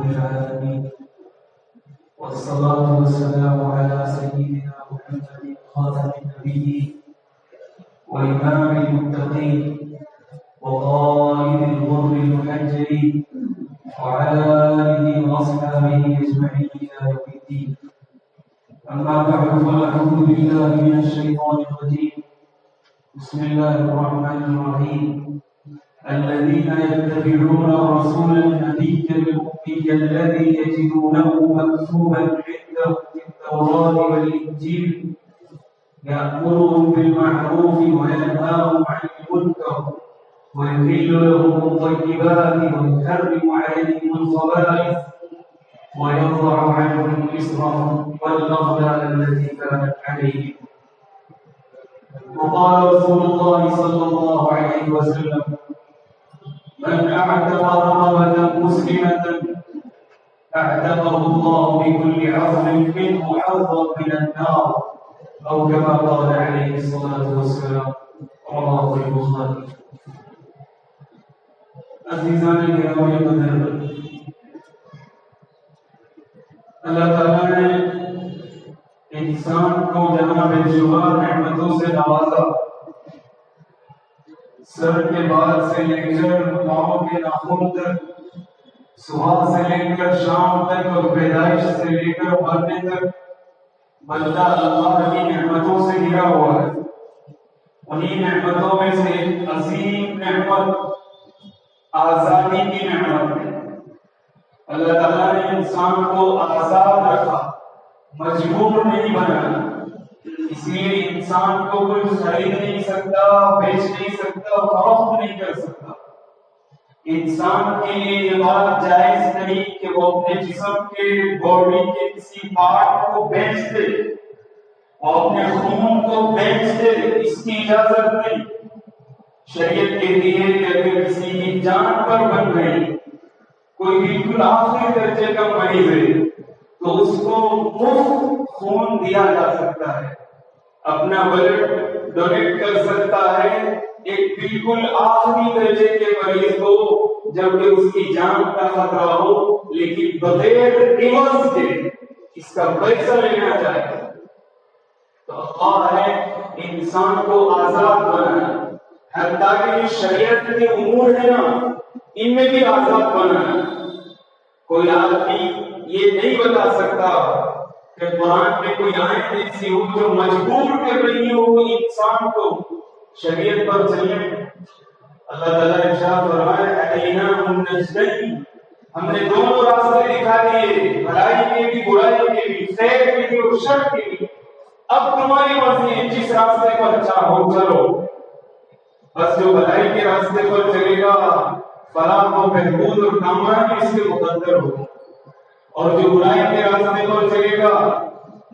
العالمين، والصلاة والسلام على سيدنا محمد خاتم النبيين وإمام المتقين وقائد الغر المحجلين وعلى آله وأصحابه أجمعين إلى يوم الدين. أما بعد فأعوذ بالله من الشيطان الرجيم. بسم الله الرحمن الرحيم. الذين يتبعون الرسول النبي الأمي الذي يجدونه مكتوبا عندهم في التوراة والإنجيل يأمرهم بالمعروف وينهاهم عن المنكر ويحل لهم الطيبات ويحرم عليهم الخبائث ويضع عنهم إصرهم والأغلال التي كانت عليهم. وقال رسول الله صلى الله عليه وسلم: من أعتق رقبة مسلمة أعتقه الله بكل عظم منه حظا من النار، أو كما قال عليه الصلاة والسلام. رواه البخاري. عزیزان گرامی قدر، اللہ تعالیٰ نے انسان کو جہاں بے شمار نعمتوں سے نوازا، سر کے بال سے لے کر پاؤں کے ناخن تک، صبح سے لے کر شام تک اور پیدائش سے لے کر مرنے تک بندہ اللہ کی نعمتوں سے گھرا ہوا ہے۔ انہی نعمتوں میں سے عظیم نعمت آزادی کی نعمت ہے۔ اللہ تعالیٰ نے انسان کو آزاد رکھا، مجبور نہیں بنایا۔ اس لیے انسان کو کوئی خرید نہیں سکتا، بیچ نہیں سکتا، فروخت نہیں کر سکتا۔ انسان کے لیے یہ بات جائز نہیں کہ وہ اپنے جسم کے باڈی کے کسی پارٹ کو بیچ دے، وہ اپنے خون کو بیچ دے، اس کی اجازت نہیں۔ شریعت کہتی ہے کہ اگر کسی کی جان پر بن گئی، کوئی بالکل آخری درجے کا مریض ہے، تو اس کو مفت خون دیا جا سکتا ہے، اپنا بلڈ ڈونیٹ کر سکتا ہے ایک بالکل آخری درجے کے مریض کو، جبکہ اس کی جان کا خطرہ ہو، لیکن بغیر عوض کے اس کا پیسہ لینا چاہے۔ تو اللہ نے انسان کو آزاد بنایا، حتیٰ کہ شریعت کے امور ہے نا، ان میں بھی آزاد بنایا۔ کوئی آدمی یہ نہیں بتا سکتا کہ قرآن میں کوئی آیت ایسی ہو جو مجبور کر رہی ہو انسان کو شریعت پر چلنے۔ اللہ تعالیٰ نے ارشاد فرمایا: ہدیناہ النجدین، ہم نے دونوں راستے دکھا دیے، بھلائی کے بھی برائی کے بھی، خیر کے بھی اور شر کے بھی۔ اب تمہاری مرضی ہے، جس راستے پر چاہو چلو۔ بس جو بھلائی کے راستے پر چلے گا فلاح و بہبود اور کامیابی اس کے مقدر ہوگی، اور جو برائی کے راستے پر چلے گا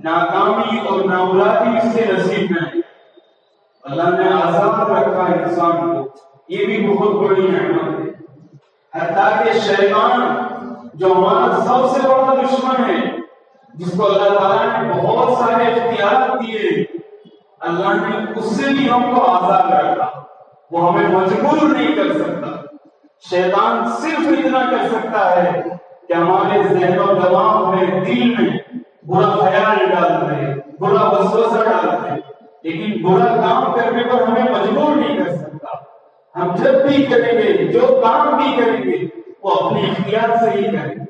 ناکامی اور نااولادی اس کے نصیب میں۔ اللہ نے آزاد رکھا انسان کو، یہ بھی بہت بڑی نعمت ہے۔ حتیٰ کہ شیطان جو ہمارا سب سے بڑا دشمن ہے، جس کو اللہ تعالیٰ نے بہت سارے اختیارات دیے، اللہ نے اس سے بھی ہم کو آزاد رکھا۔ وہ ہمیں مجبور نہیں کر سکتا۔ شیطان صرف اتنا کر سکتا ہے کہ ہمارے ذہن و دماغ میں، دل میں برا خیال ڈال دے، برا وسوسہ ڈال دے، لیکن برا کام کرنے پر ہمیں مجبور نہیں کر سکتا۔ ہم جب بھی کریں گے، جو کام بھی کریں گے، وہ اپنے اختیار سے ہی کریں گے،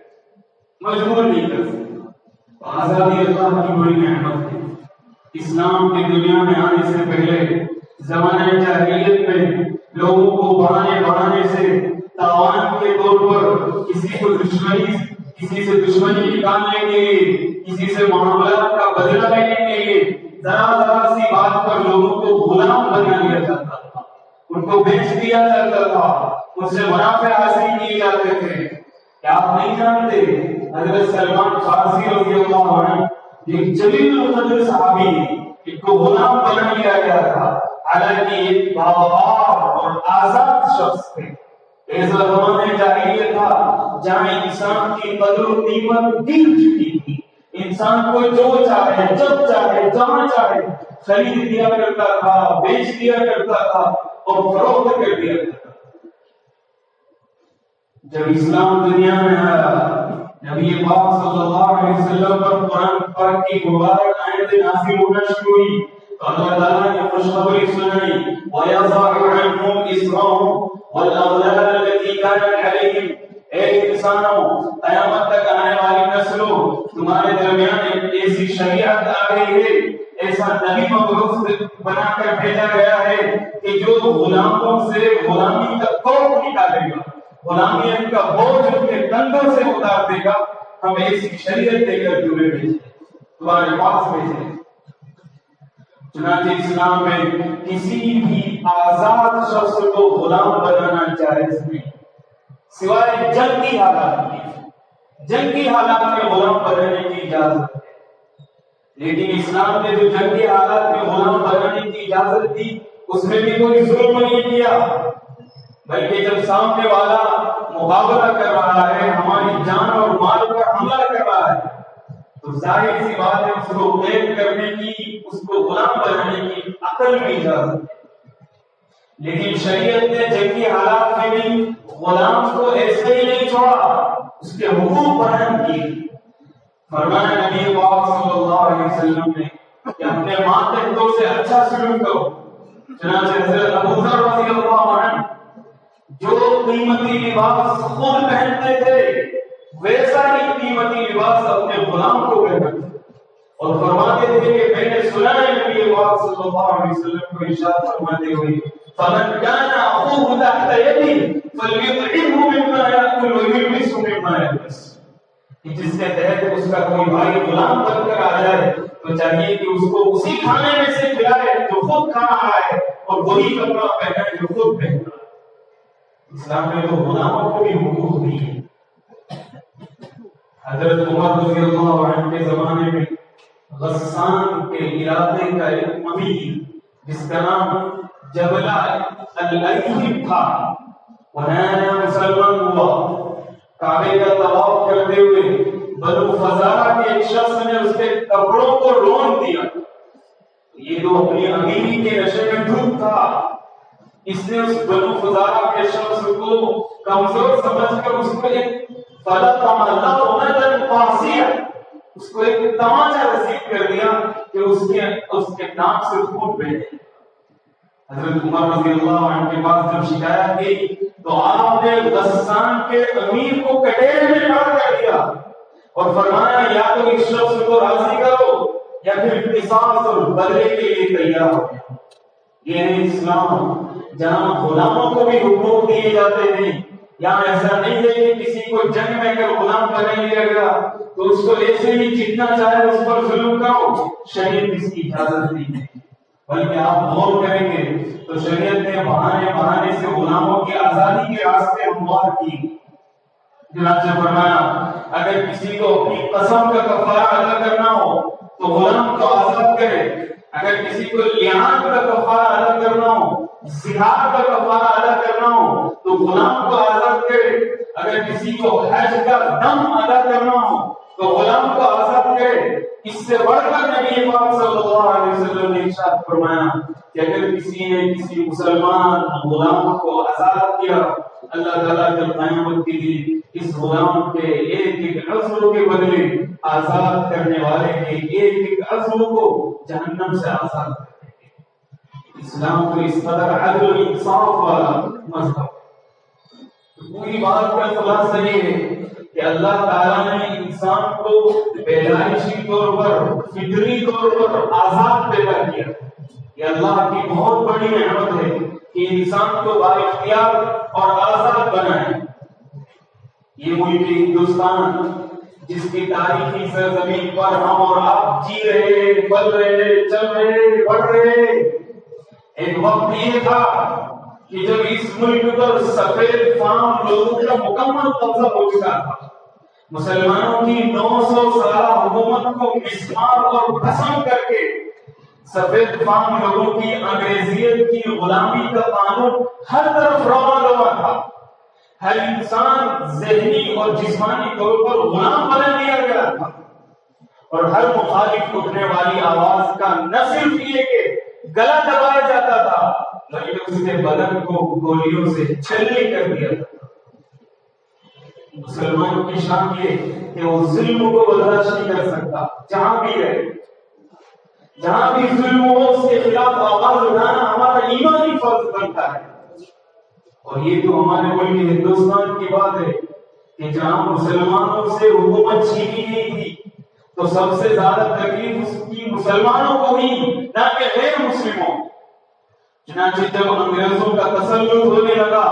مجبور نہیں کر سکتا۔ آزادی اللہ کی بڑی نعمت ہے۔ اسلام کی دنیا میں آنے سے پہلے زمانہ جاہلیت میں لوگوں کو بڑھانے سے، تاوان کے طور پر کسی کو کسی سے دشمنی نکالنے کے لیے، کسی سے معاملات کا بدلہ لینے کے لیے ذرا سی بات پر لوگوں کو غلام بنا لیا جاتا تھا، ان کو بیچ دیا جاتا تھا، ان سے منافع حاصل کیے جاتے تھے۔ کیا آپ نہیں جانتے حضرت سلمان فارسی رضی اللہ عنہ ایک جلیل القدر صحابی، ان کو غلام بنا لیا گیا تھا، حالانکہ ایک باوقار اور آزاد شخص تھے۔ ایسا زمانہ جاہلیت تھا جہاں انسان کی قدر و قیمت گر چکی تھی۔ انسان کو جو چاہے، جب چاہے، جہاں چاہے خرید دیا کرتا تھا، بیچ دیا کرتا تھا اور فروخت کر دیا کرتا تھا۔ جب اسلام دنیا میں آیا نبی پاک صلی اللہ علیہ وسلم پر قرآن پاک کی مبارک آیتیں نازل ہونا شروع ہوئی تو اللہ تعالیٰ نے خوشخبری سنائی وَيَضَعُ عَنْهُمْ إِصْرَهُمْ وَالْأَغْلَالَ الَّتِي كَانَتْ عَلَيْهِمْ اے انسانوں قیامت تک آنے والی نسلوں تمہارے درمیان ایک ایسی شریعت آ گئی ہے ایسا نبی مبعوث بنا کر بھیجا گیا ہے کہ جو غلاموں سے غلامی کا خوف نکالے گا غلامیت کا بوجھ ان کے کندھوں سے اتار دے گا ہم ایسی شریعت دے کر تمہیں بھیجیں تمہارے پاس بھیجیں چنانچہ اسلام میں کسی بھی آزاد شخص کو غلام بنانا جائز نہیں سوائے جنگی حالات میں غلام بنانے کی اجازت ہے لیکن اسلام نے جو جنگی حالات میں غلام بنانے کی اجازت دی اس میں بھی کوئی ظلم نہیں کیا بلکہ جب سامنے والا مقابلہ کر رہا ہے ہماری جان اور مال پر حملہ کر رہا ہے تو ظاہر سی بات ہے اس کو قید کرنے کی اس کو غلام بنانے کی عقل کی اجازت ہے لیکن شریعت نے جنگی حالات میں بھی غلام کو ایسے ہی نہیں چھوڑا اس کے حقوق بیان کیے فرمایا نبی پاک صلی اللہ علیہ وسلم نے کہ اپنے ماتحتوں سے اچھا سلوک کرو چنانچہ حضرت ابو ذر رضی اللہ عنہ جو قیمتی لباس خود پہنتے تھے ویسا ہی قیمتی لباس اپنے غلام کو پہنتے تھے اور فرماتے تھے کہ میں نے سنا ہے نبی پاک صلی اللہ علیہ وسلم کو ارشاد فرماتے ہوئے فمن كان اخوه تحت يده فليطعمه مما ياكل ويلبس مما يلبس جس کے تحت اس کا کوئی بھائی غلام بن کر آ جائے تو چاہیے کہ اس کو اسی کھانے میں سے کھلائے جو خود کھا رہا ہے اور وہی کپڑا پہنے جو خود پہن رہا ہے اسلام میں تو غلاموں کو بھی حقوق دی ہے حضرت عمر رضی اللہ عنہ کے زمانے میں غسان کے علاقے کا ایک امیر جس کا نام جبلہ الایب تھا وہ نیا مسلمان ہوا کعبے کا طواف کرتے ہوئے بنو فزارہ کے ایک شخص نے اس کے کپڑوں کو رون دیا یہ تو اپنی امیری کے نشے میں ڈوب تھا اس نے اس بنو فزارہ کے شخص کو کمزور سمجھ کر اس کو ایک اس کو ایک تماچا رسید کر دیا کہ اس کے ناک سے خون بہے حضرت عمر رضی اللہ عنہ کے پاس جب شکایت کی تو آپ نے غسان کے امیر کو کٹیل میں کھڑا کر دیا اور فرمایا یا تو اس شخص کو راضی کرو یا پھر قصاص اور بدلے کے لیے تیار ہو یہ ہے اسلام جہاں غلاموں کو بھی حقوق دیے جاتے ہیں یہاں ایسا نہیں ہے کہ کسی کو جنگ میں اگر غلام بنا لیا گیا تو اس کو ایسے ہی جتنا چاہے اس پر ظلم کرو شریعت اس کی اجازت نہیں ہے بلکہ آپ غور کریں گے تو شریعت نے بہانے سے غلاموں کی آزادی کے راستے ہموار کی چنانچہ فرمایا اگر کسی کو اپنی قسم کا کفارہ ادا کرنا ہو تو غلام کو آزاد کرے اگر کسی کو لیان کا کفارہ ادا کرنا ہو زہار کا کفارہ ادا کرنا ہو تو غلام کو آزاد کرے اگر کسی کو حج کا دم ادا کرنا ہو تو غلام کو آزاد کرے اس سے بڑھ کر نبی پاک صلی اللہ علیہ وسلم نے ارشاد فرمایا کہ اگر کسی نے کسی مسلمان غلام کو آزاد کیا اللہ تعالیٰ جب قیامت کے دن اس غلام کے ایک ایک عضو کے بدلے آزاد کرنے والے کے ایک ایک عضو کو جہنم سے آزاد کریں گے اسلام تو اس قدر عدل و انصاف والا مذہب پوری بات کا خلاصہ یہ ہے کہ اللہ تعالیٰ نے انسان کو پیدائشی طور پر فطری طور پر آزاد پیدا کیا یہ اللہ کی بہت بڑی نعمت ہے کہ انسان کو بااختیار اور آزاد بنائے یہ ملک ہندوستان جس کی تاریخی سرزمین پر ہم اور آپ جی رہے پل رہے چل رہے بڑھ رہے ایک وقت یہ تھا کہ جب اس ملک پر سفید فام لوگوں کا مکمل قبضہ ہو چکا تھا مسلمانوں کی 900 سالہ حکومت کو مسمار اور قسم کر کے سفید فام لوگوں کی انگریزیت کی غلامی کا قانون ہر طرف رواں رواں تھا ہر انسان ذہنی اور جسمانی طور پر غلام بنا دیا گیا تھا اور ہر مخالف اٹھنے والی آواز کا نہ صرف یہ کہ گلا دبایا جاتا تھا بلکہ اس کے بدن کو گولیوں سے چھلنی کر دیا جاتا مسلمان کی شان یہ کہ وہ ظلم کو برداشت نہیں کر سکتا، جہاں بھی رہے، جہاں بھی ظلم ہو اس کے خلاف آواز اٹھانا ہمارا ایمانی فرض بنتا ہے۔ اور یہ تو ہمارے ملک ہندوستان کی بات ہے کہ جہاں مسلمانوں سے حکومت چھینی گئی تھی تو سب سے زیادہ تکلیف اس کی مسلمانوں کو ہوئی، نہ کہ غیر مسلموں۔ چنانچہ جب انگریزوں کا تسلط ہونے لگا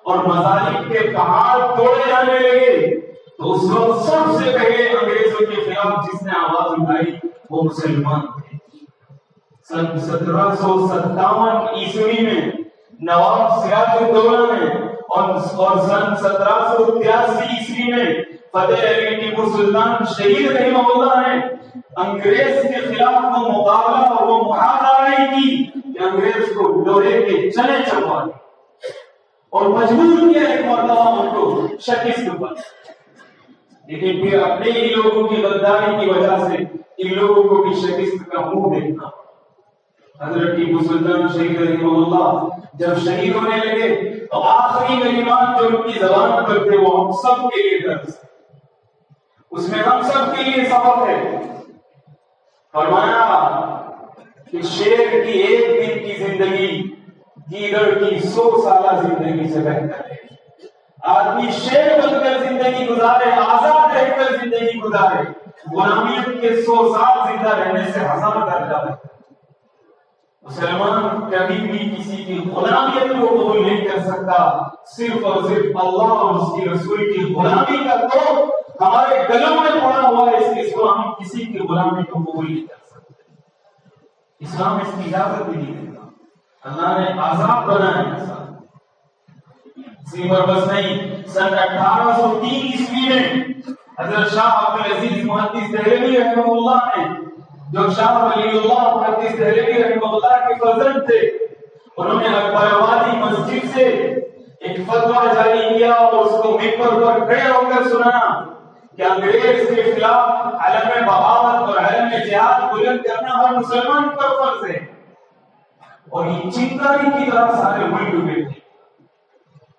اور مظالم کے پہاڑ توڑے جانے لگے تو اس وقت سب سے پہلے انگریزوں کے خلاف جس نے آواز اٹھائی وہ مسلمان تھے۔ سن 1757 عیسوی میں نواب سراج الدولہ نے اور سن 1783 عیسوی میں فتح علی ٹیپو سلطان شہید رحمہ اللہ نے انگریز کے خلاف وہ مقابلہ اور وہ محاذہ نہیں کی کہ انگریز کو لوہے کے چنے چلوا دے اور مجبور کیا ایک مرتبہ ان کو شکست پر۔ لیکن پھر اپنے ہی لوگوں کی غداری کی وجہ سے ان لوگوں کو بھی شکست کا منہ دیکھنا۔ حضرت ٹیپو سلطان شہید رحمہ اللہ جب شہید ہونے لگے تو آخری کلمات جو ان کی زبان پر تھے وہ ہم سب کے لیے درس، اس میں ہم سب کے لیے سبق ہے۔ فرمایا کہ شیر کی ایک دن کی زندگی گیدڑ کی 100 سالہ زندگی سے بہتر ہے۔ آدمی شیر بن کر زندگی گزارے، آزاد رہ کر زندگی گزارے، غلامیت کے 100 سال زندہ رہنے سے 1000 درجہ ہے۔ مسلمان کبھی بھی کسی کی غلامیت کو قبول نہیں کر سکتا، صرف اور صرف اللہ اور اس کے رسول کی غلامی کا تو ہمارے گلوں میں پڑا ہوا ہے، اس کے سوا ہم کسی کی غلامی کو قبول نہیں کر سکتے۔ اسلام اس کی اجازت بھی نہیں دیتا، اللہ نے آزاد بنایا ہے۔ اسی پر بس نہیں، سن 1803 عیسوی میں حضرت شاہ عبدالعزیز محدث دہلوی رحمہ اللہ نے، جو شاہ ولی اللہ محدث دہلوی رحمہ اللہ کے فرزند تھے، انہوں نے اکبر آبادی مسجد سے ایک فتویٰ جاری کیا اور اس کو ممبر پر کھڑے ہو کر سنانا کہ انگریز کے خلاف علم بغاوت اور علم جہاد بلند کرنا ہر مسلمان پر فرض ہے۔ اور یہ چنگاری کی طرح سارے ملک میں تھے۔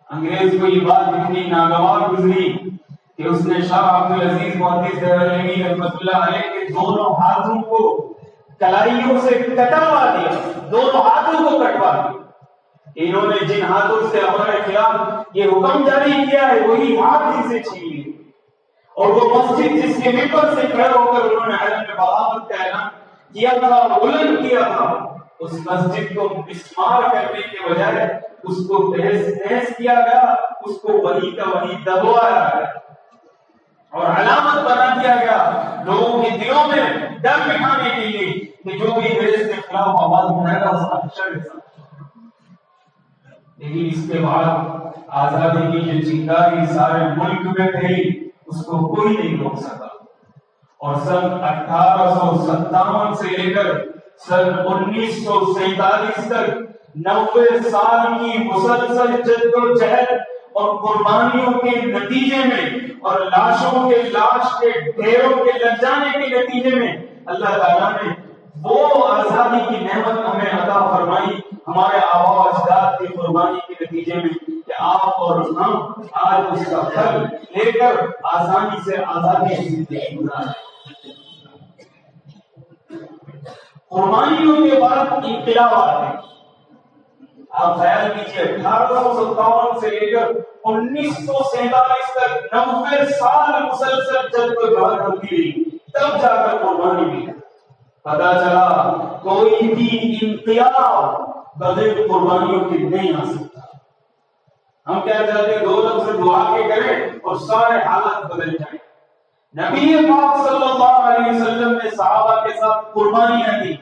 انگریز کو یہ بات اتنی ناگوار گزری کہ اس نے شاہ عبدالعزیز محدث دہلوی رحمۃ اللہ علیہ کے دونوں ہاتھوں کو کلائیوں سے کٹوا دیا، دونوں ہاتھوں کو کٹوا دیا۔ انہوں نے جن ہاتھوں سے ہمارے خلاف یہ حکم جاری کیا ہے وہی ہاتھ ان سے چھین لیے، اور وہ مسجد جس کے ممبر سے کھڑے ہو کر انہوں نے علم بغاوت کا اعلان کیا تھا، بلند کیا تھا، اس مسجد کو مسمار کرنے کے بجائے اس کو تہس کیا گیا، اس کو ولی کا ولی دبوایا گیا اور علامت بنا دیا گیا لوگوں کے دلوں میں ڈر بٹھانے کے لیے کہ جو بھی انگریز کے خلاف آواز اٹھائے گا اس کا حشر ہے۔ لیکن اس کے بعد آزادی کی جو چنگاری سارے ملک میں تھی اس کو کوئی نہیں روک سکا، اور سن 1857 سے لے کر سن 1947 تک 90 سال کی مسلسل جدوجہد اور قربانیوں کے نتیجے میں اور لاشوں کے ڈھیروں کے لگ جانے کے نتیجے میں اللہ تعالیٰ نے وہ آزادی کی نعمت ہمیں عطا فرمائی ہمارے آباء و اجداد کی قربانی کے نتیجے میں کہ آپ اور ہم آج اس کا پھل لے کر آسانی سے آزادی کی زندگی گزار رہے ہیں۔ قربانیوں کے بعد انقلاب آتے ہیں۔ آپ خیال کیجیے 1857 سے لے کر 1947 تک 90 سال مسلسل جدوجہد ہوتی رہی، تب جا کر قربانی ملی۔ پتا چلا کوئی بھی انقلاب بغیر قربانیوں کے نہیں آ سکتا۔ ہم کیا چاہتے ہیں 2 لفظ دعا کے کریں اور سارے حالات بدل جائیں۔ نبی پاک صلی اللہ علیہ وسلم نے صحابہ کے ساتھ قربانیاں دی،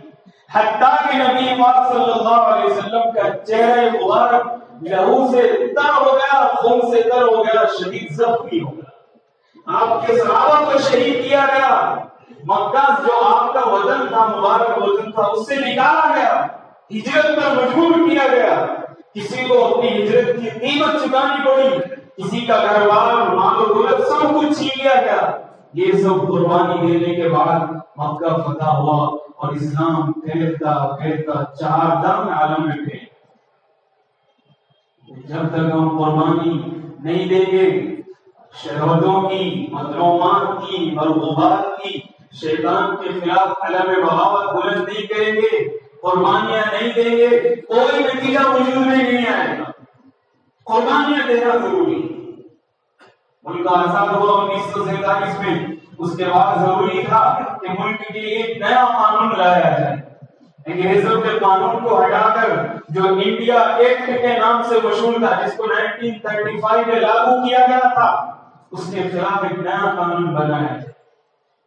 حتیٰ کہ نبی پاک صلی اللہ علیہ وسلم کا چہرہ مبارک لہو سے تر ہو گیا، خون سے تر ہو گیا، شدید زخمی ہو گیا۔ آپ کے صحابہ کو شہید کیا گیا، مکہ جو آپ کا وطن تھا، مبارک وطن تھا، اس سے نکالا گیا، ہجرت پر مجبور کیا گیا، کسی کو اپنی ہجرت کی قیمت چکانی پڑی، کسی کا گھر بار مال و دولت سب کچھ چھین لیا گیا۔ یہ سب قربانی دینے کے بعد مکہ فتح ہوا اور اسلام پھیلتا پھیلتا 4 دام عالم میں پھیل۔ جب تک ہم قربانی نہیں دیں گے شہوتوں کی، مظلومات کی، مرغوبات کی، شیطان کے خلاف علم بغاوت بلند نہیں کریں گے، قربانیاں نہیں دیں گے، کوئی نتیجہ وجود میں نہیں آئے گا۔ قربانیاں دینا ضروری ہے۔ ملک آزاد ہوا 1947 میں، اس کے بعد ضروری تھا کہ ملک کے لیے ایک نیا قانون لایا جائے، انگریزوں کے قانون کو ہٹا کر جو انڈیا ایکٹ کے نام سے مشہور تھا، جس کو 1935 میں لاگو کیا گیا تھا، اس کے خلاف ایک نیا قانون بنایا جائے۔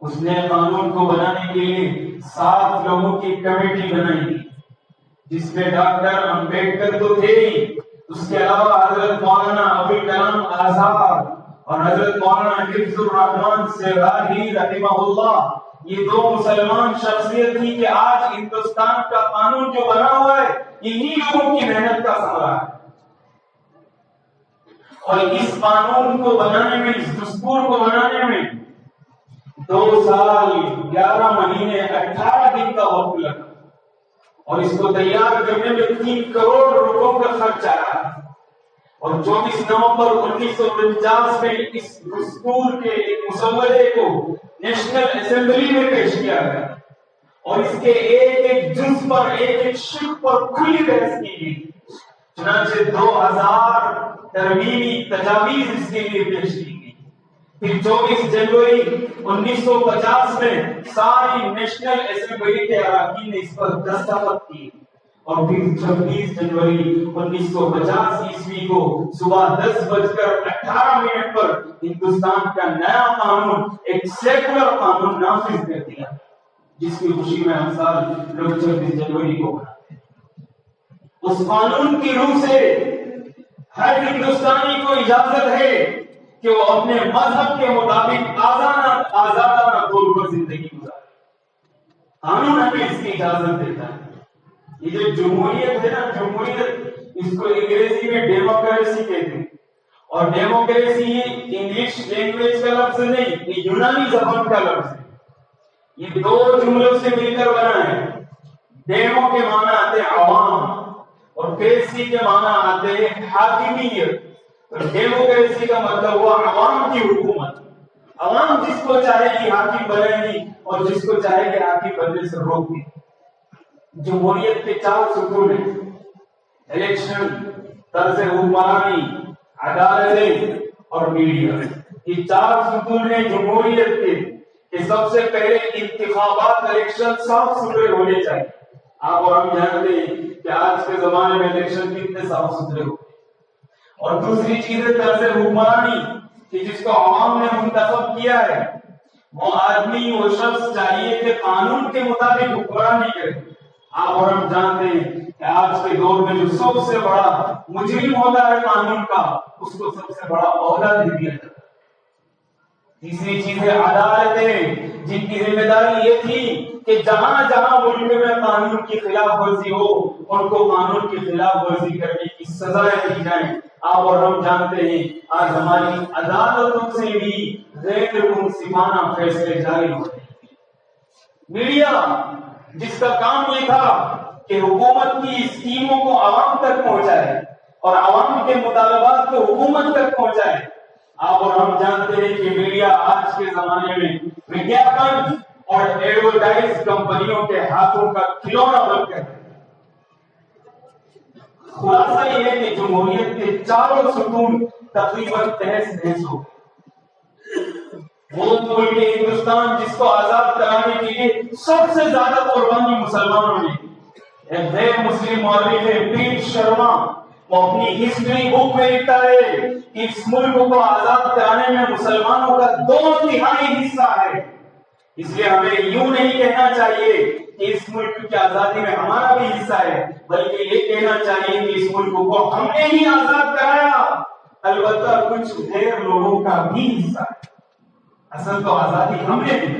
اس نئے قانون کو بنانے کے لیے 7 لوگوں کی کمیٹی بنائی گئی، جس میں ڈاکٹر امبیڈکر تو تھے ہی، اس کے علاوہ حضرت مولانا ابوالکلام آزاد اور حضرت مولانا حفظ الرحمان سیغاگی رحمہ اللہ، یہ 2 مسلمان شخصیت تھی کہ آج ہندوستان کا قانون جو بنا ہوا ہے، انہی لوگوں کی محنت کا ثمرہ ہے۔ اور اس قانون کو بنانے میں، اس دستور کو بنانے میں 2 سال 11 مہینے 18 دن کا وقت لگا، اور اس کو تیار کرنے میں 3 کروڑ روپوں کا خرچ آیا، اور 24 نومبر 1949 میں اس دستور کے مسودے کو نیشنل اسمبلی میں پیش کیا گیا، اور اس کے ایک ایک جز پر، ایک ایک شق پر کھلی بحث کی گئی۔ چنانچہ 2000 ترمیمی تجاویز اس کے لیے پیش کی گئی۔ پھر 24 جنوری 1950 میں ساری نیشنل اسمبلی کے اراکین نے اس پر دستخط کی، اور پھر 26 جنوری 1950 عیسوی کو صبح 10:18 پر ہندوستان کا نیا قانون، ایک سیکولر قانون نافذ کر دیا، جس کی خوشی میں ہم سال لوگ 26 جنوری کو مناتے ہیں۔ اس قانون کی روح سے ہر ہندوستانی کو اجازت ہے کہ وہ اپنے مذہب کے مطابق آزادانہ طور پر زندگی گزارے۔ قانون ہمیں اس کی اجازت دیتا ہے۔ یہ جو جمہوریت ہے نا، جمہوریت اس کو انگریزی میں ڈیموکریسی کہتے ہیں، اور ڈیموکریسی انگلش لینگویج کا لفظ نہیں، یہ یونانی زبان کا لفظ ہے۔ یہ 2 جملوں سے مل کر بنا ہے۔ ڈیمو کے معنی آتے ہیں عوام، اور کریسی کے معنی آتے ہیں حاکمیت۔ تو ڈیموکریسی کا مطلب ہوا عوام کی حکومت۔ عوام جس کو چاہے گی حاکم بنے گی، اور جس کو چاہے گی حاکم بننے سے روک دی۔ جمہوریت کے 4 ستون ہیں: الیکشن، طرز حکمرانی، عدالتیں اور میڈیا۔ یہ 4 ستون ہیں جمہوریت کے، کہ سب سے پہلے انتخابات، الیکشن صاف ستھرے ہونے چاہیے۔ آپ اور ہم جانتے ہیں کہ آج کے زمانے میں الیکشن کتنے صاف ستھرے ہوتے ہیں۔ اور دوسری چیز ہے طرز حکمرانی، کہ جس کو عوام نے منتخب کیا ہے، وہ آدمی، وہ شخص چاہیے کہ قانون کے مطابق حکمرانی کرے۔ آپ اور ہم جانتے ہیں کہ آج کے دور میں جو سب سے بڑا مجرم ہوتا ہے قانون کا، اس کو سب سے بڑا عہدہ دے دیا جاتا ہے۔ تیسری چیز ہے عدالتیں، جن کی ذمہ داری یہ تھی کہ جہاں جہاں ملک میں قانون کی خلاف ورزی ہو، ان کو قانون کی خلاف ورزی کرنے کی سزائیں دی جائیں۔ آپ اور ہم جانتے ہیں آج ہماری عدالتوں سے بھی غیر منصفانہ فیصلے جاری ہو رہے ہیں۔ میڈیا، جس کا کام یہ تھا کہ حکومت کی اسکیموں کو عوام تک پہنچائے اور عوام کے مطالبات کو حکومت تک پہنچائے، آپ اور ہم جانتے ہیں کہ میڈیا آج کے زمانے میں وگیاپن اور ایڈورٹائز کمپنیوں کے ہاتھوں کا کھلونا بن کر ہے۔ خلاصہ یہ ہے کہ جمہوریت کے 4 ستون تقریباً تہس نہس ہو گئے۔ وہ ملک ہندوستان جس کو آزاد کرانے کے لیے سب سے زیادہ قربانی مسلمانوں نے کی۔ ایک غیر مسلم مورخ ہے پیر شرما، وہ اپنی ہسٹری بک میں لکھتا ہے کہ اس ملک کو آزاد کرانے میں مسلمانوں کا 2/3 حصہ ہے۔ اس لیے ہمیں یوں نہیں کہنا چاہیے کہ اس ملک کی آزادی میں ہمارا بھی حصہ ہے، بلکہ یہ کہنا چاہیے کہ اس ملک کو ہم نے ہی آزاد کرایا، البتہ کچھ غیر لوگوں کا بھی حصہ ہے۔ اصل تو آزادی ہم نے دی۔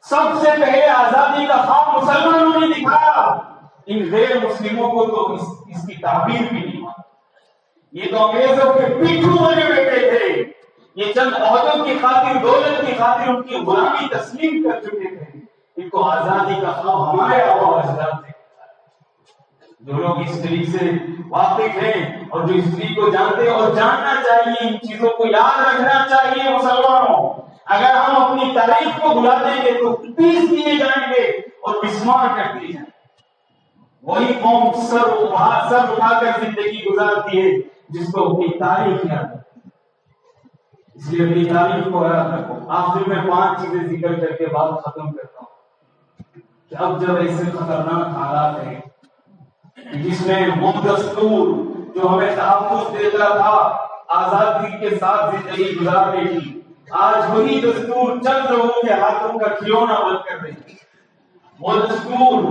سب سے پہلے آزادی کا خواب مسلمانوں نے دکھایا، ان غیر مسلموں کو تو اس کی تعبیر بھی نہیں مانی۔ یہ تو انگریزوں کے پیٹھوں بنے بیٹھے تھے، یہ چند عہدوں کی خاطر، دولت کی خاطر ان کی غلامی تسلیم کر چکے تھے۔ ان کو آزادی کا خواب ہمارے آباء و اجداد نے، جو لوگ ہسٹری سے واقف ہیں اور جو ہسٹری کو جانتے ہیں اور جاننا چاہیے، ان چیزوں کو یاد رکھنا چاہیے مسلمانوں. اگر ہم اپنی تاریخ کو بھلا دیں گے تو پیس دیے جائیں گے اور بسمار کر دیے جائیں گے. وہی قوم سر اٹھا کر زندگی گزارتی ہے جس کو اپنی تاریخ یاد ہے. اس لیے اپنی تاریخ کو یاد رکھو. آخر میں 5 چیزیں ذکر کر کے بات ختم کرتا ہوں کہ اب جب ایسے خطرناک حالات ہیں جس میں وہ دستور جو ہمیں تحفظ دیتا تھا آزادی کے ساتھ زندگی گزارنے کی، آج وہی دستور چند لوگوں کے ہاتھوں کا کھلونا بن کر رہی ہے. وہ دستور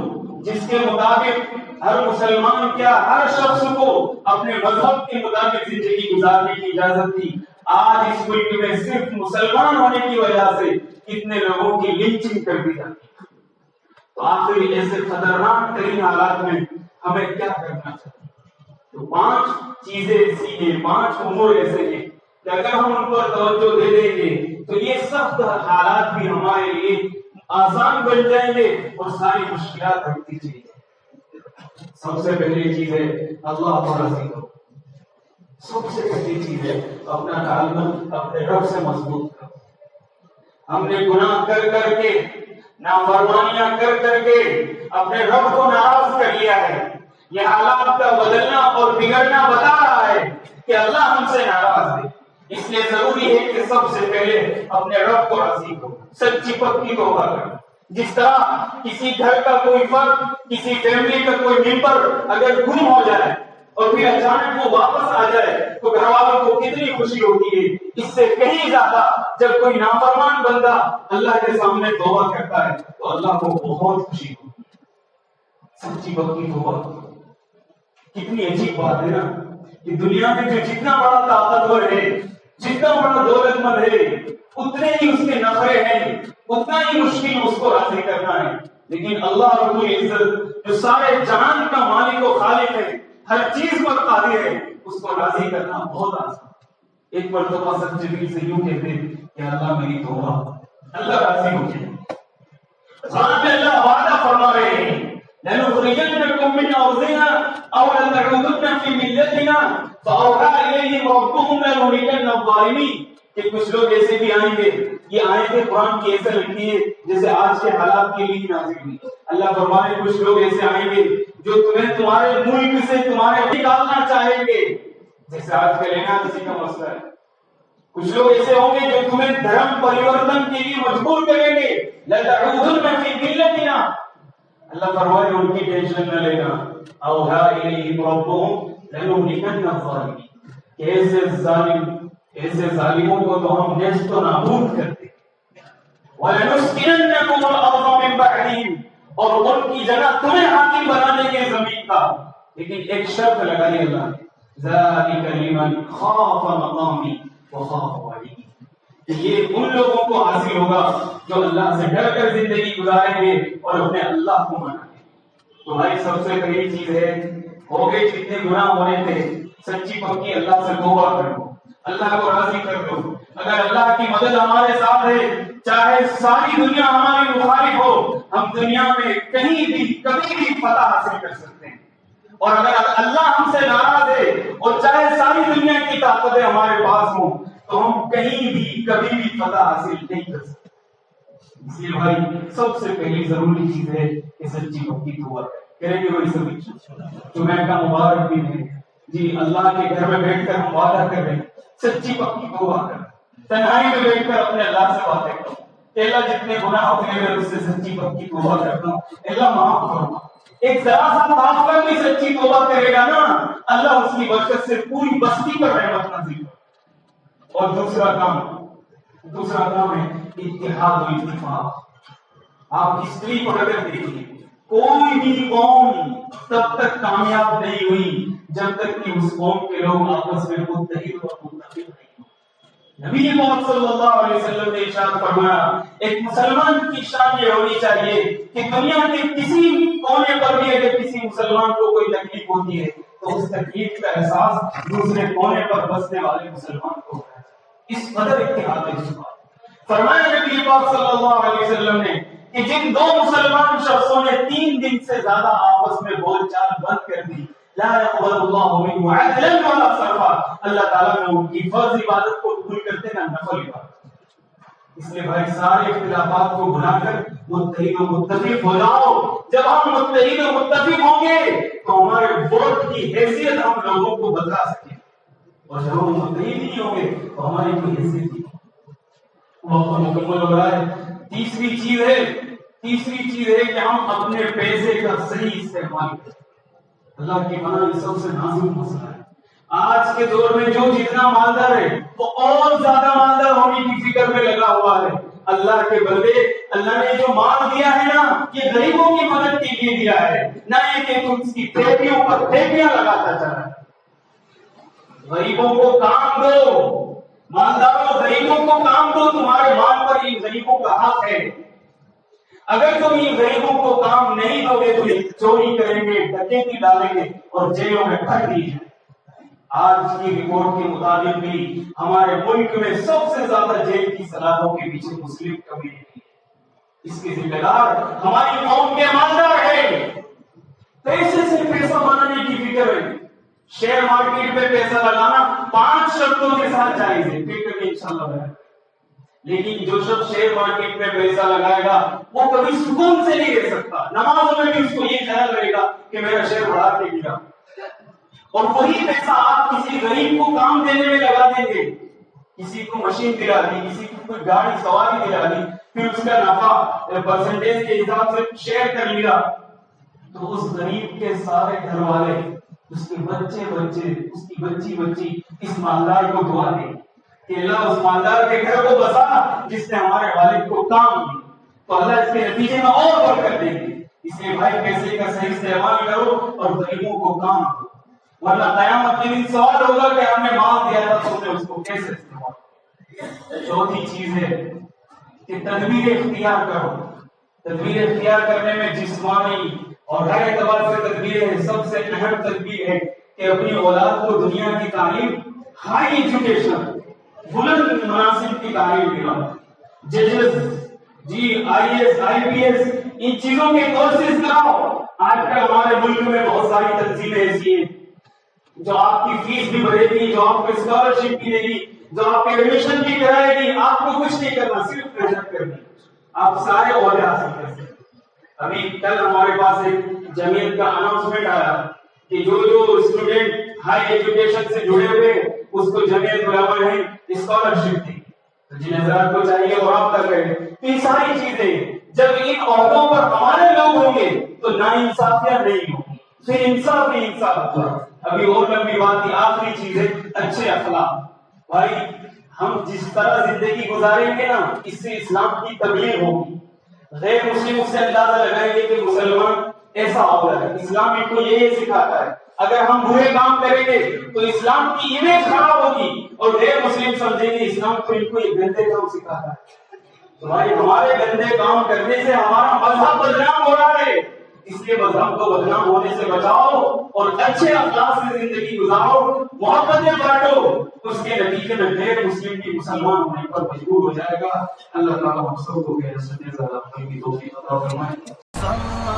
جس کے مطابق ہر مسلمان کیا ہر شخص کو اپنے مذہب کے مطابق زندگی گزارنے کی اجازت تھی، آج اس ملک میں صرف مسلمان ہونے کی وجہ سے کتنے لوگوں کی لنچنگ کر دی جاتی ہے. تو آخر ایسے خطرناک ترین حالات میں ہمیں کیا کرنا چاہیے؟ تو 5 چیزیں ایسی ہیں، 5 امور ایسے ہیں کہ اگر ہم ان پر توجہ دے دیں گے تو یہ سخت حالات بھی ہمارے لیے آسان بن جائیں گے اور ساری مشکلات ہٹتی چلی جائیں گی. سب سے پہلی چیز ہے اللہ کو راضی کرو. سب سے پہلی چیز ہے اپنا تعلق اپنے رب سے مضبوط کرو. ہم نے گناہ کر کر کے، نافرمانیاں کر کر کے اپنے رب کو ناراض کر لیا ہے. یہ حالات کا بدلنا اور بگڑنا بتا رہا ہے کہ اللہ ہم سے ناراض ہے. اس لیے ضروری ہے کہ سب سے پہلے اپنے رب کو راضی کرو، سچی پکی توبہ کرو. جس طرح کسی گھر کا کوئی فرد، کسی فیملی کا کوئی ممبر اگر گم ہو جائے اور پھر اچانک وہ واپس آ جائے تو گھر والوں کو کتنی خوشی ہوتی ہے. اس سے کہیں زیادہ جب کوئی نافرمان بندہ اللہ کے سامنے توبہ کرتا ہے تو اللہ کو بہت خوشی ہوتی ہے. سچی پکی توبہ. کتنی عجیب بات ہے نا کہ دنیا میں جو جتنا بڑا طاقتور ہے، جتنا بڑا دولت مند ہے، اتنے ہی اس کے نخرے ہیں، اتنا ہی مشکل اس کو راضی کرنا ہے. لیکن اللہ رب العزت جو سارے جہان کا مالک و خالق ہے، ہر چیز پر قادر ہے، اس کو راضی کرنا بہت آسان. ایک مرتبہ سچے دل سے یوں کہتے کہ اللہ میری توبہ، اللہ راضی ہو جائے. قرآن میں اللہ وعدہ فرما رہے ہیں لنخرجنكم من أرضنا أو لتعودن في ملتنا فأوحى إليهم ربهم لنهلكن الظالمين. کہ کچھ لوگ ایسے بھی آئیں گے، یہ آیتیں قرآن کی ایسے لکھی ہے جیسے آج کے حالات کے لیے نازل ہوئی. اللہ فرمائے کچھ لوگ ایسے آئیں گے جو تمہیں تمہارے ملک سے تمہارے نکالنا چاہیں گے، جیسے آج کا لینا کسی کا مسئلہ ہے. کچھ لوگ ایسے ہوں گے جو تمہیں دھرم پریورتن کے لیے مجبور کریں گے. لتعودن في ملتنا. اللہ فرمائے ان کی ٹینشن نہ لینا. اوحا الیہم ربہم لنہلکن الظالمین. ایسے ظالموں کو تو ہم نیست و نابود کرتے. وَلَنُسْكِنَنَّكُمُ الْأَرْضَ مِنْ بَعْدِهِمْ. اور ان کی جگہ تمہیں حاکم بنا دیں گے زمین کا. لیکن ایک شرط لگائی اللہ نے، ذَلِكَ لِمَنْ خَافَ مَقَامِي وَخَافَ وَعِيدِ. یہ ان لوگوں کو حاصل ہوگا جو اللہ سے ڈر کر زندگی گزاریں گے اور اپنے اللہ کو مانیں گے. تو بھائی سب سے پہلی چیز ہے، ہو گئے جتنے گناہ ہونے تھے، سچی پکی اللہ سے توبہ کرو، اللہ کو راضی کر دو. اگر اللہ کی مدد ہمارے ساتھ ہے، چاہے ساری دنیا ہماری مخالف ہو، ہم دنیا میں کہیں بھی کبھی بھی فتح حاصل کر سکتے ہیں. اور اگر اللہ ہم سے ناراض ہے اور چاہے ساری دنیا کی طاقتیں ہمارے پاس ہوں تو ہم کہیں بھی کبھی بھی فتح حاصل نہیں کر سکتے. اس لیے بھائی سب سے پہلی ضروری چیز ہے کہ سچی پکی توبہ کریں گے. بڑی سبھی جمعہ کا مبارک دن ہے جی، اللہ کے گھر میں بیٹھ کر ہم وعدہ کر رہے ہیں سچی پکی توبہ کریں. تنہائی میں بیٹھ کر اپنے اللہ سے باتیں کرو کہ اللہ جتنے گناہ ہوتے ہیں اس سے سچی پکی توبہ کرتا ہوں، اللہ معاف فرما. ایک ذرا سا تعاقب بھی سچی توبہ کرے گا نا، اللہ اس کی برکت سے پوری بستی پر رحمت نازل کرے. اور دوسرا کام ہے اتحاد و اتفاق. آپ ہسٹری کو اگر دیکھیے، کوئی بھی قوم تب تک کامیاب نہیں ہوئی جب تک کہ اس قوم کے لوگ آپس میں متحد اور متفق نہیں. نبی محمد صلی اللہ علیہ وسلم نے ارشاد فرمایا ایک مسلمان کی شان یہ ہونی چاہیے کہ دنیا کے کسی کونے پر بھی اگر کسی مسلمان کو کوئی تکلیف ہوتی ہے تو اس تکلیف کا احساس دوسرے کونے پر بسنے والے مسلمان کو ہوتا ہے. اس قدر اتحاد ہے. فرمایا نبی پاک صلی اللہ علیہ وسلم نے کہ جن 2 مسلمان شخصوں نے 3 دن سے زیادہ آپس میں بول چال بند کر لا يقبل الله منه عدلا ولا صرفا. اللہ تعالیٰ نے ان کی فرض عبادت کو قبول کرتے نہ نفل عبادت. اس لیے بھائی سارے اختلافات کو بھلا کر متحد و متفق ہو جاؤ. جب ہم متحد و متفق ہوں گے تو ہمارے ووٹ کی حیثیت ہم لوگوں کو بتا سکیں, اور جب ہم متحد نہیں ہوں گے تو ہماری کوئی حیثیت نہیں. وقت مکمل ہو رہا ہے. تیسری چیز ہے کہ ہم اپنے پیسے کا صحیح استعمال کریں. اللہ کی پناہ سب سے نازک مسئلہ ہے. آج کے دور میں جو جتنا مالدار ہے وہ اور زیادہ مالدار ہونے کی فکر میں لگا ہوا ہے. اللہ کے بندے, اللہ نے جو مال دیا ہے نا, یہ غریبوں کی مدد کے لیے دیا ہے, نہ یہ کہ تم اس کی تھیلیوں پر تھیلیاں لگاتا چل رہا ہے. غریبوں کو کام دو, مالداروں غریبوں کو کام دو. تمہارے مال پر ان غریبوں کا حق ہے. اگر تم ان غریبوں کو کام نہیں دو گے تو یہ چوری کریں گے, ڈکیتی ڈالیں گے اور جیلوں میں پھٹ دیجیے. آج کی رپورٹ کے مطابق بھی ہمارے ملک میں سب سے زیادہ جیل کی سلاخوں کے پیچھے مسلم کمیونٹی ہے. اس کے ذمہ دار ہماری قوم کے مالدار ہیں. پیسے سے پیسہ بنانے کی فکر ہے. شیئر مارکیٹ میں پیسہ لگانا 5 شرطوں کے ساتھ جائز ہے, پھر کبھی انشاءاللہ ہے. لیکن جو شخص شیئر مارکیٹ میں پیسہ لگائے گا وہ کبھی سکون سے نہیں رہ سکتا. نمازوں میں بھی اس کو یہ خیال رہے گا کہ میرا شیئر بڑھا کے گیا, اور وہی پیسہ آپ کسی غریب کو کام دینے میں لگا دیں گے. کسی کو مشین دلا دی, کسی کو کوئی گاڑی سواری دلا دی, پھر اس کا نفع پرسنٹیج کے حساب سے شیئر کر لیا, تو اس غریب کے سارے گھر والے, اس کے بچے, اس کی بچی اس مالدار کو دعا دیں کہ اللہ اس مالدار کے گھر کو بسا جس نے ہمارے والد کو کام دی. تو اللہ اس کے نتیجے میں اور برکت دیں گے. اس لیے بھائی پیسے کا صحیح استعمال کرو اور غریبوں کو کام دو, ورنہ قیامت کے دن سوال ہوگا کہ ہم نے مال دیا تھا تو نے اس کو کیسے استعمال کیا. چوتھی چیز ہے کہ تدبیر اختیار کرو. تدبیر اختیار کرنے میں جسمانی اور ہر اعتبار سے تدبیر ہے. سب سے اہم تدبیر ہے کہ اپنی اولاد کو دنیا کی تعلیم, ہائی ایجوکیشن, بلند مناصب کی تعلیم دلاؤ. ججز, IAS, IPS, ان چیزوں کے کورسز کراؤ. آج کل ہمارے ملک میں بہت ساری تنظیمیں ایسی ہیں جو آپ کی فیس بھی بھرے گی, جو آپ کو اسکالرشپ بھی دے گی, جو آپ کے ایڈمیشن بھی کرائے گی. آپ کو کچھ نہیں کرنا, صرف محنت کرنی. آپ سارے عہدے حاصل کر سکتے. ابھی کل ہمارے پاس ایک جمعیت کا اناؤنسمنٹ آیا کہ جو اسٹوڈنٹ ہائی ایجوکیشن سے جڑے ہوئے اس کو جمعیت علماء نے اسکالرشپ دی. جن حضرات کو چاہیے وہ رابطہ کریں. تو یہ ساری چیزیں جب ان عہدوں پر ہمارے لوگ ہوں گے تو ناانصافیاں نہیں ہوگی, پھر انصاف ہی انصاف ہوگا. ابھی اور لمبی بات کی آخری چیز ہے اچھے اخلاق. بھائی ہم جس طرح زندگی گزاریں گے نا, اس سے اسلام کی تبلیغ ہوگی. غیر مسلم اس سے اندازہ لگائیں گے کہ مسلمان ایسا ہوتا ہے. اسلام ان کو یہی سکھاتا ہے. اگر ہم برے کام کریں گے تو اسلام کی امیج خراب ہوگی, اور غیر مسلم سمجھیں گے اسلام تو ان کو یہ گندے کام سکھاتا ہے. تو بھائی ہمارے گندے کام کرنے سے ہمارا مذہب بدنام ہو رہا ہے. اس لیے مذہب کو بدنام ہونے سے بچاؤ اور اچھے اخلاق سے زندگی گزارو, محبتیں بانٹو. اس کے نتیجے میں غیر مسلم بھی مسلمان ہونے پر مجبور ہو جائے گا. اللہ تعالیٰ ہم سب کو غیر سننے زیادہ کی توفیق عطا فرمائے.